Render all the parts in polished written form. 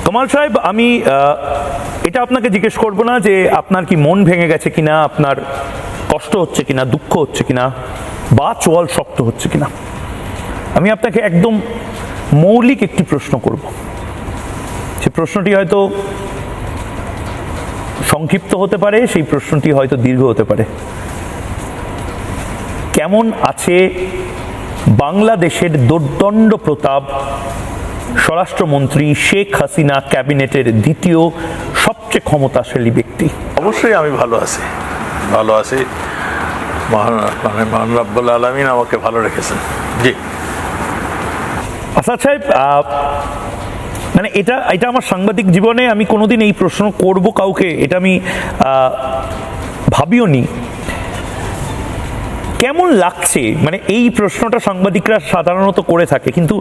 কামাল সাহেব, আমি এটা আপনাকে জিজ্ঞেস করব না যে আপনার কি মন ভেঙে গেছে কিনা, আপনার কষ্ট হচ্ছে কিনা, দুঃখ হচ্ছে কিনা, বা চোয়াল শক্ত হচ্ছে কিনা। আমি আপনাকে একদম মৌলিক একটি প্রশ্ন করব। সে প্রশ্নটি হয়তো সংক্ষিপ্ত হতে পারে, সেই প্রশ্নটি হয়তো দীর্ঘ হতে পারে। কেমন আছে বাংলাদেশের দুর্দণ্ড প্রতাপ স্বরাষ্ট্রমন্ত্রী শেখ হাসিনা ক্যাবিনেটের দ্বিতীয় সবচেয়ে ক্ষমতাশালী ব্যক্তি? অবশ্যই আমি ভালো আছি। মহান রব্বুল আলামিন আমাকে ভালো রেখেছেন। জি আসাদ সাহেব, মানে এটা আমার সাংবাদিক জীবনে আমি কোনোদিন এই প্রশ্ন করব কাউকে, এটা আমি ভাবিও নি। কেমন লাগছে, মানে এই প্রশ্নটা সাংবাদিকরা সাধারণত করে থাকে, কিন্তু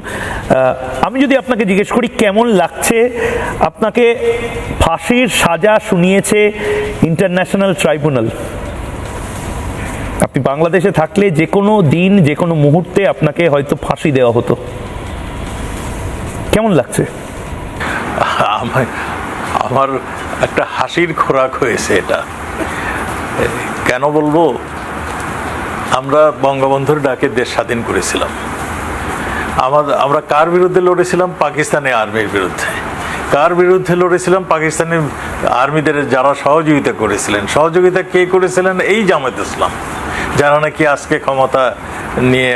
আমি যদি আপনাকে জিজ্ঞেস করি কেমন লাগছে, আপনাকে ফাঁসির সাজা শুনিয়েছে ইন্টারন্যাশনাল ট্রাইব্যুনাল। আপনি বাংলাদেশে থাকলে যে কোনো দিন, যে কোনো মুহূর্তে আপনাকে হয়তো ফাঁসি দেওয়া হতো। কেমন লাগছে? আমার একটা হাসির খোরাক হয়েছে এটা। কেন বলবো, আমরা বঙ্গবন্ধুর ডাকে দেশ স্বাধীন করেছিলাম। আমরা কার বিরুদ্ধে লড়েছিলাম? পাকিস্তানি আর্মির বিরুদ্ধে। কার বিরুদ্ধে লড়েছিলাম? পাকিস্তানি আর্মিদের যারা সহযোগিতা করেছিলেন। সহযোগিতা কে করেছিলেন? এই জামায়াত ইসলাম, যারা নাকি আজকে ক্ষমতা নিয়ে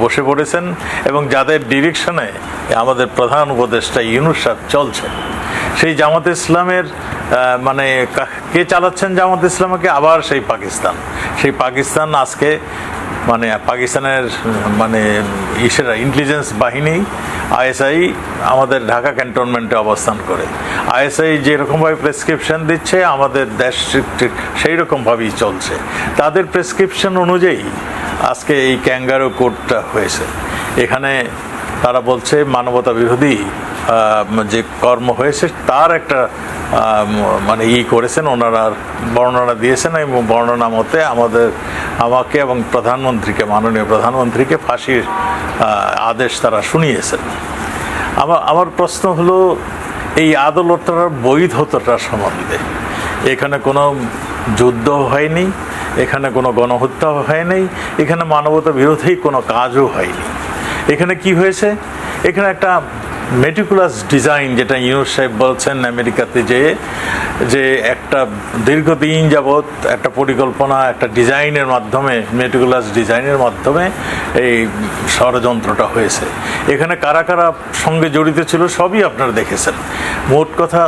বসে পড়েছেন এবং যাদের ডিরেকশনে আমাদের প্রধান উপদেষ্টা ইউনূস সাহেব চলছে। সেই জামাত ইসলামের মানে কে চালাচ্ছেন জামাত ইসলামকে? আবার সেই পাকিস্তান আজকে মানে পাকিস্তানের মানে ইন্টেলিজেন্স বাহিনী আইএসআই আমাদের ঢাকা ক্যান্টনমেন্টে অবস্থান করে। আইএসআই যেরকমভাবে প্রেসক্রিপশন দিচ্ছে আমাদের দেশ সেই রকমভাবেই চলছে। তাদের প্রেসক্রিপশন অনুযায়ী আজকে এই ক্যাঙ্গারু কোর্টটা হয়েছে। এখানে তারা বলছে মানবতা বিরোধী যে কর্ম হয়েছে তার একটা মানে করেছেন, ওনারা বর্ণনা দিয়েছেন এবং বর্ণনা মতে আমাকে এবং প্রধানমন্ত্রীকে, মাননীয় প্রধানমন্ত্রীকে ফাঁসির আদেশ তারা শুনিয়েছেন। আমার প্রশ্ন হলো, এই আদালতটার বৈধতাটা সম্বন্ধে। এখানে কোনো যুদ্ধ হয়নি, এখানে কোনো গণহত্যা হয়নি, এখানে মানবতা বিরোধী কোনো কাজও হয়নি। এখানে কি হয়েছে? এখানে একটা মেটিকুলাস ডিজাইন, যেটা ইউনূস সাহেব বলছেন আমেরিকাতে যে একটা দীর্ঘদিন যাবৎ একটা পরিকল্পনা, একটা ডিজাইনের মাধ্যমে, মেটিকুলাস ডিজাইনের মাধ্যমে এই ষড়যন্ত্রটা হয়েছে। এখানে কারা কারা সঙ্গে জড়িত ছিল সবই আপনারা দেখেছেন। মোট কথা,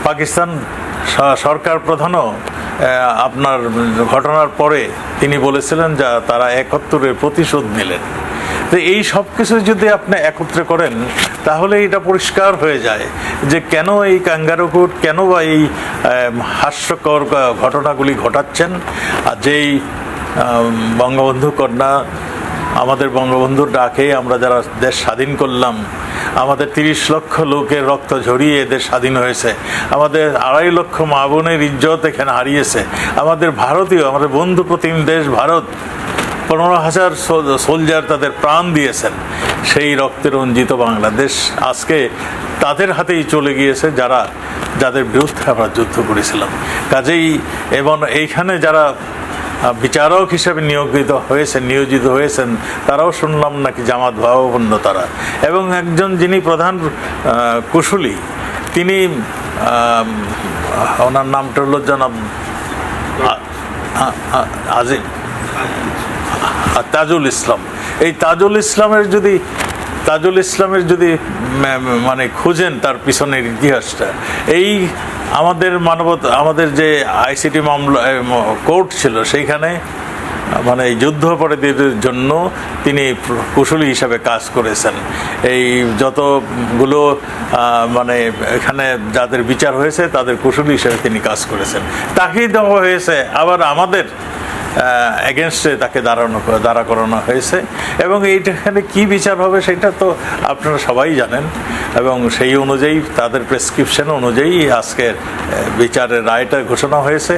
পাকিস্তান সরকার প্রধানও আপনার ঘটনার পরে তিনি বলেছিলেন যে তারা ৭১-এর প্রতিশোধ নিলেন। তো এই সব কিছু যদি আপনি একত্রে করেন তাহলে এটা পরিষ্কার হয়ে যায় যে কেন এই ক্যাঙ্গারু কোর্ট, কেন বা এই হাস্যকর ঘটনাগুলি ঘটাচ্ছেন। আর যেই বঙ্গবন্ধু কন্যা, আমাদের বঙ্গবন্ধুর ডাকে আমরা যারা দেশ স্বাধীন করলাম, আমাদের ৩০ লক্ষ লোকের রক্ত ঝরিয়ে দেশ স্বাধীন হয়েছে, আমাদের ২.৫ লক্ষ মা বোনের ইজ্জত এখানে হারিয়েছে, আমাদের আমাদের বন্ধু প্রতিম দেশ ভারত ১৫,০০০ সোলজার তাদের প্রাণ দিয়েছেন। সেই রক্তে রঞ্জিত বাংলাদেশ আজকে তাদের হাতেই চলে গিয়েছে, যাদের বিরুদ্ধে আমরা যুদ্ধ করেছিলাম। কাজেই এবং এইখানে যারা বিচারক হিসেবে নিয়োজিত হয়েছেন তারাও শুনলাম নাকি জামাত ভাবাপন্ন তারা। এবং একজন যিনি প্রধান কুশলী, তিনি ওনার নামটা হলো জনাব আজিম তাজুল ইসলাম। এই তাজুল ইসলামের যদি মানে খুঁজেন তার পিছনের ইতিহাসটা, এই আমাদের যে আইসিটি মামলা কোর্ট ছিল সেইখানে মানে যুদ্ধাপরাধীদের জন্য তিনি কুশলী হিসাবে কাজ করেছেন। এই যতগুলো মানে এখানে যাদের বিচার হয়েছে তাদের কুশলী হিসাবে তিনি কাজ করেছেন। তাকেই দেওয়া হয়েছে, আবার আমাদের এগেনস্টে তাকে দাঁড়া করানো হয়েছে। এবং এইটাখানে কি বিচার হবে সেটা তো আপনারা সবাই জানেন, এবং সেই অনুযায়ী তাদের প্রেসক্রিপশন অনুযায়ী আজকের বিচারের রায়টা ঘোষণা হয়েছে।